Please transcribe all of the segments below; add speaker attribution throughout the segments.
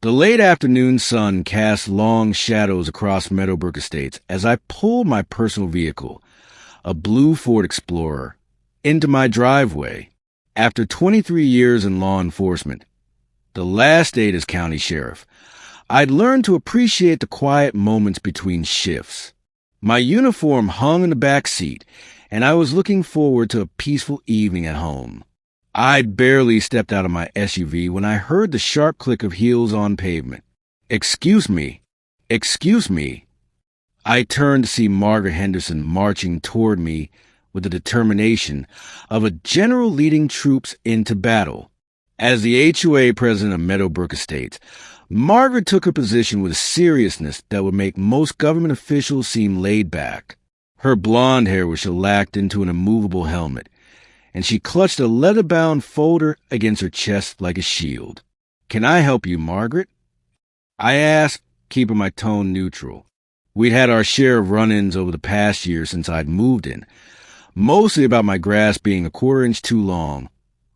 Speaker 1: The late afternoon sun cast long shadows across Meadowbrook Estates as I pulled my personal vehicle, a blue Ford Explorer, into my driveway. After 23 years in law enforcement, the last state as county sheriff, I'd learned to appreciate the quiet moments between shifts. My uniform hung in the back seat, and I was looking forward to a peaceful evening at home. I'd barely stepped out of my SUV when I heard the sharp click of heels on pavement. Excuse me. Excuse me. I turned to see Margaret Henderson marching toward me with the determination of a general leading troops into battle. As the HOA president of Meadowbrook Estates, Margaret took her position with a seriousness that would make most government officials seem laid back. Her blonde hair was shellacked into an immovable helmet, and she clutched a leather-bound folder against her chest like a shield. "Can I help you, Margaret?" I asked, keeping my tone neutral. We'd had our share of run-ins over the past year since I'd moved in, mostly about my grass being a quarter-inch too long,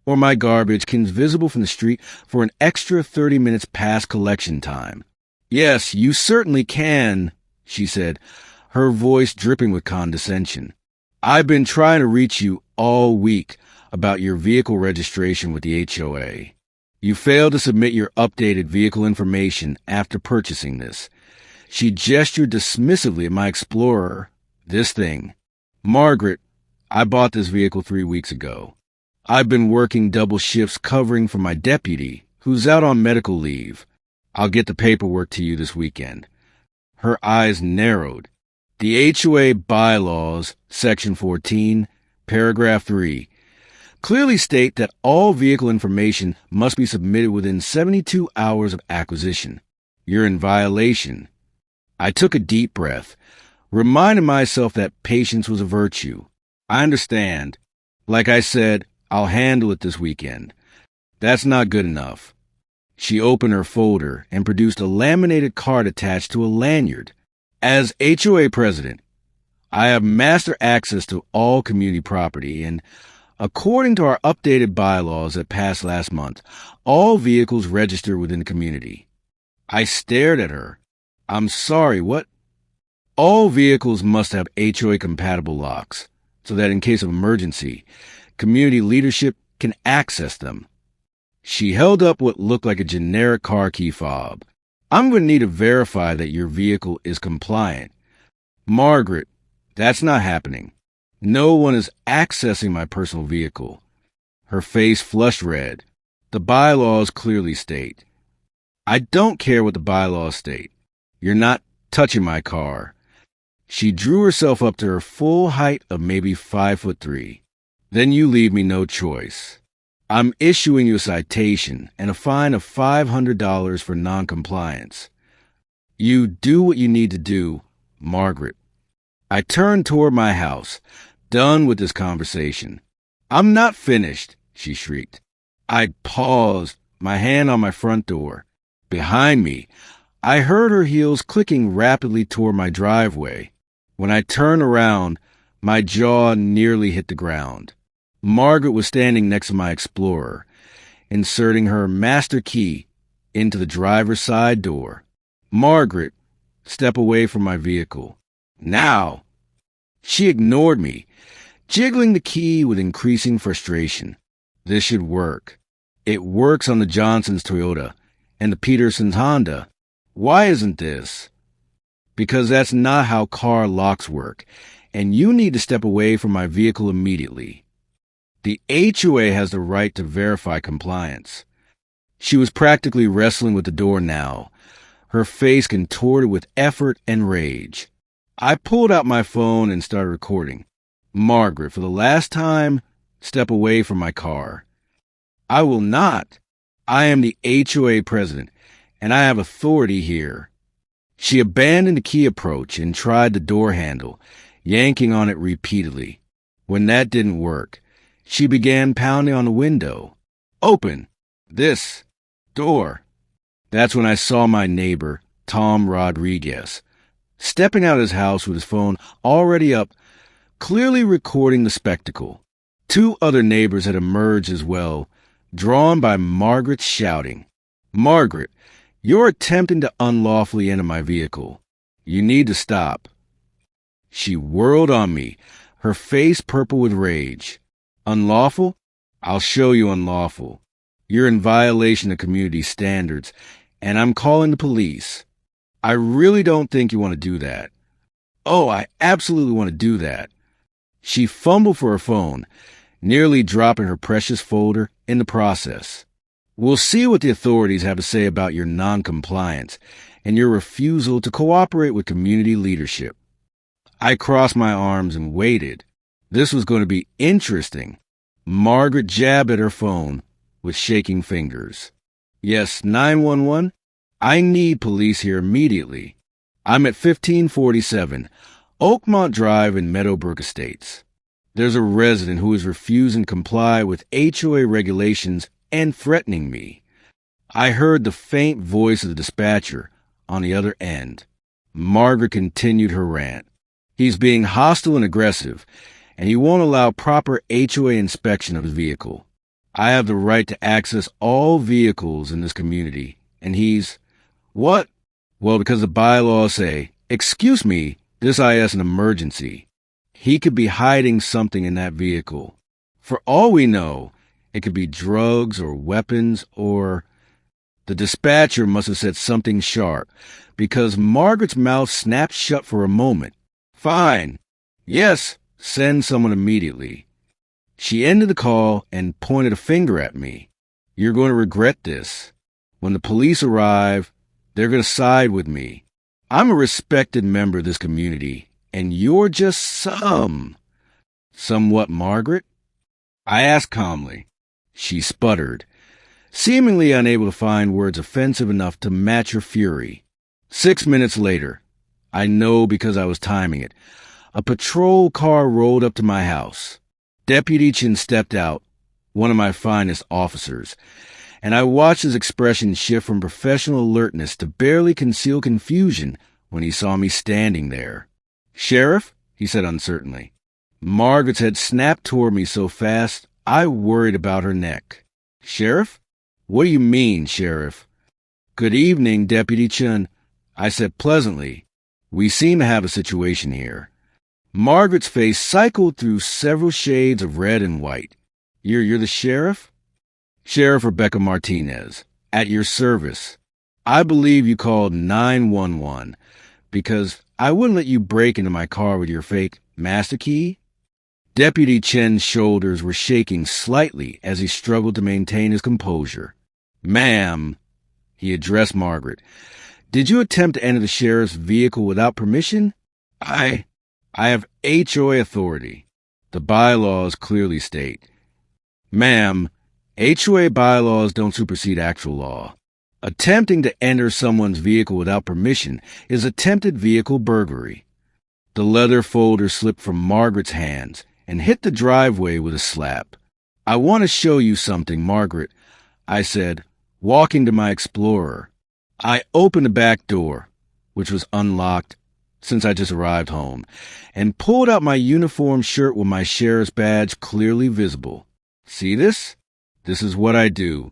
Speaker 1: or my garbage cans visible from the street for an extra 30 minutes past collection time. "Yes, you certainly can," she said, her voice dripping with condescension. "I've been trying to reach you all week about your vehicle registration with the HOA. You failed to submit your updated vehicle information after purchasing this." She gestured dismissively at my Explorer. "This thing. Margaret, I bought this vehicle 3 weeks ago. I've been working double shifts covering for my deputy, who's out on medical leave. I'll get the paperwork to you this weekend." Her eyes narrowed. The HOA bylaws, Section 14, Paragraph 3, clearly state that all vehicle information must be submitted within 72 hours of acquisition. You're in violation. I took a deep breath, reminding myself that patience was a virtue. "I understand. Like I said, I'll handle it this weekend." "That's not good enough." She opened her folder and produced a laminated card attached to a lanyard. "As HOA president, I have master access to all community property, and according to our updated bylaws that passed last month, all vehicles register within the community." I stared at her. "I'm sorry, what?" "All vehicles must have HOA-compatible locks, so that in case of emergency, community leadership can access them." She held up what looked like a generic car key fob. "I'm going to need to verify that your vehicle is compliant." "Margaret, that's not happening. No one is accessing my personal vehicle." Her face flushed red. "The bylaws clearly state." "I don't care what the bylaws state. You're not touching my car." She drew herself up to her full height of maybe 5'3". "Then you leave me no choice. I'm issuing you a citation and a fine of $500 for noncompliance. You do what you need to do, Margaret." I turned toward my house, done with this conversation. "I'm not finished," she shrieked. I paused, my hand on my front door. Behind me, I heard her heels clicking rapidly toward my driveway. When I turned around, my jaw nearly hit the ground. Margaret was standing next to my Explorer, inserting her master key into the driver's side door. "Margaret, step away from my vehicle. Now!" She ignored me, jiggling the key with increasing frustration. This should work. It works on the Johnson's Toyota and the Peterson's Honda. Why isn't this? Because that's not how car locks work, and you need to step away from my vehicle immediately. The HOA has the right to verify compliance. She was practically wrestling with the door now, her face contorted with effort and rage. I pulled out my phone and started recording. "Margaret, for the last time, step away from my car." "I will not. I am the HOA president, and I have authority here." She abandoned the key approach and tried the door handle, yanking on it repeatedly. When that didn't work, she began pounding on the window. "Open! This door!" That's when I saw my neighbor, Tom Rodriguez, stepping out of his house with his phone already up, clearly recording the spectacle. 2 other neighbors had emerged as well, drawn by Margaret's shouting. "Margaret, You're attempting to unlawfully enter my vehicle. You need to stop. She whirled on me, her face purple with rage. Unlawful? I'll show you unlawful. You're in violation of community standards, and I'm calling the police. I really don't think you want to do that. Oh, I absolutely want to do that. She fumbled for her phone, nearly dropping her precious folder in the process. We'll see what the authorities have to say about your noncompliance and your refusal to cooperate with community leadership. I crossed my arms and waited. This was going to be interesting. Margaret jabbed at her phone with shaking fingers. Yes, 911? I need police here immediately. I'm at 1547 Oakmont Drive in Meadowbrook Estates. There's a resident who is refusing to comply with HOA regulations and threatening me. I heard the faint voice of the dispatcher on the other end. Margaret continued her rant. He's being hostile and aggressive, and he won't allow proper HOA inspection of his vehicle. I have the right to access all vehicles in this community, and he's... What? Well, because the bylaws say, excuse me, this is an emergency. He could be hiding something in that vehicle. For all we know, it could be drugs or weapons or... The dispatcher must have said something sharp, because Margaret's mouth snapped shut for a moment. Fine. Yes, send someone immediately. She ended the call and pointed a finger at me. You're going to regret this. When the police arrive, they're going to side with me. I'm a respected member of this community, and you're just Somewhat, Margaret? I asked calmly. She sputtered, seemingly unable to find words offensive enough to match her fury. 6 minutes later, I know because I was timing it, a patrol car rolled up to my house. Deputy Chin stepped out, one of my finest officers, and I watched his expression shift from professional alertness to barely concealed confusion when he saw me standing there. Sheriff? He said uncertainly. Margaret's head snapped toward me so fast, I worried about her neck. Sheriff? What do you mean, Sheriff? Good evening, Deputy Chun, I said pleasantly. We seem to have a situation here. Margaret's face cycled through several shades of red and white. You're the sheriff? Sheriff Rebecca Martinez, at your service. I believe you called 911 because I wouldn't let you break into my car with your fake master key. Deputy Chen's shoulders were shaking slightly as he struggled to maintain his composure. Ma'am, he addressed Margaret, did you attempt to enter the sheriff's vehicle without permission? I have HOA authority. The bylaws clearly state. Ma'am, HOA bylaws don't supersede actual law. Attempting to enter someone's vehicle without permission is attempted vehicle burglary. The leather folder slipped from Margaret's hands and hit the driveway with a slap. I want to show you something, Margaret, I said, walking to my Explorer. I opened the back door, which was unlocked since I just arrived home, and pulled out my uniform shirt with my sheriff's badge clearly visible. See this? This is what I do.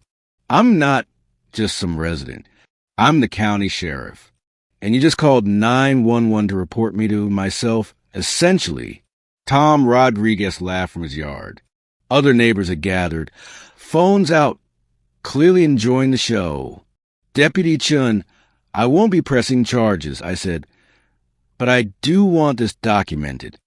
Speaker 1: I'm not just some resident. I'm the county sheriff. And you just called 911 to report me to myself? Essentially. Tom Rodriguez laughed from his yard. Other neighbors had gathered, phones out, clearly enjoying the show. Deputy Chun, I won't be pressing charges, I said, but I do want this documented.